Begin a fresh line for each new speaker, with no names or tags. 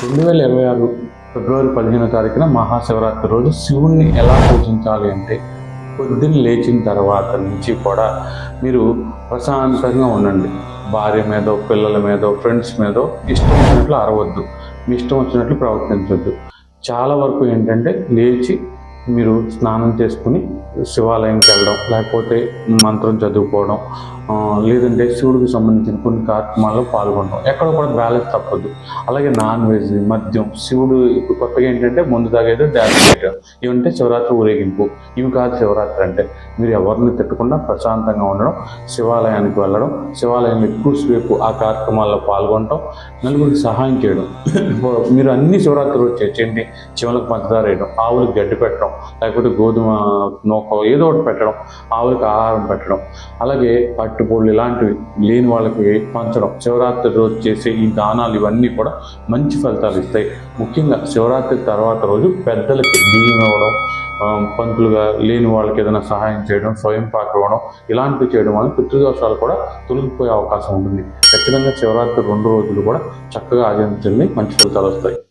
2026 ఫిబ్రవరి 15వ తారీఖున మహాశివరాత్రి రోజు శివుణ్ణి ఎలా పూజించాలి అంటే, పొద్దున్న లేచిన తర్వాత నుంచి కూడా మీరు ప్రశాంతంగా ఉండండి. భార్య మీదో, పిల్లల మీదో, ఫ్రెండ్స్ మీదో ఇష్టం వచ్చినట్లు అరవద్దు, మీ ఇష్టం వచ్చినట్లు ప్రవర్తించవద్దు. చాలా వరకు ఏంటంటే లేచి మీరు స్నానం చేసుకుని శివాలయంకి వెళ్ళడం, లేకపోతే మంత్రం చదువుకోవడం, లేదంటే శివుడికి సంబంధించిన కొన్ని కార్యక్రమాల్లో పాల్గొనడం, ఎక్కడ కూడా బ్యాలెన్స్ తప్పదు. అలాగే నాన్ వెజ్, మద్యం, శివుడు ఇప్పుడు కొత్తగా ఏంటంటే ముందు తాగేది డ్యాన్స్ చేయడం, ఇవంటే శివరాత్రి ఊరేగింపు. ఇవి కాదు శివరాత్రి అంటే. మీరు ఎవరిని తిట్టకుండా ప్రశాంతంగా ఉండడం, శివాలయానికి వెళ్ళడం, శివాలయంలో ఎక్కువసేపు ఆ కార్యక్రమాల్లో పాల్గొనడం, నలుగురికి సహాయం చేయడం. మీరు అన్ని శివరాత్రి రోజు చేయండి. చివరికి పంచదార వేయడం, ఆవులకు గడ్డి పెట్టడం, లేకపోతే గోధుమ నూక ఏదో ఒకటి పెట్టడం, ఆవులకు ఆహారం పెట్టడం, అలాగే పట్టుపొళ్ళు ఇలాంటివి లేని వాళ్ళకి పంచడం. శివరాత్రి రోజు చేసే ఈ దానాలు ఇవన్నీ కూడా మంచి ఫలితాలు ఇస్తాయి. ముఖ్యంగా శివరాత్రి తర్వాత రోజు పెద్దలకి బియ్యం ఇవ్వడం, పంతులుగా లేని వాళ్ళకి ఏదైనా సహాయం చేయడం, స్వయం పాక ఇవ్వడం, ఇలాంటివి చేయడం వల్ల పితృదోషాలు కూడా తొలగిపోయే అవకాశం ఉంటుంది. ఖచ్చితంగా శివరాత్రి 2 రోజులు కూడా చక్కగా ఆచరించండి, మంచి ఫలితాలు వస్తాయి.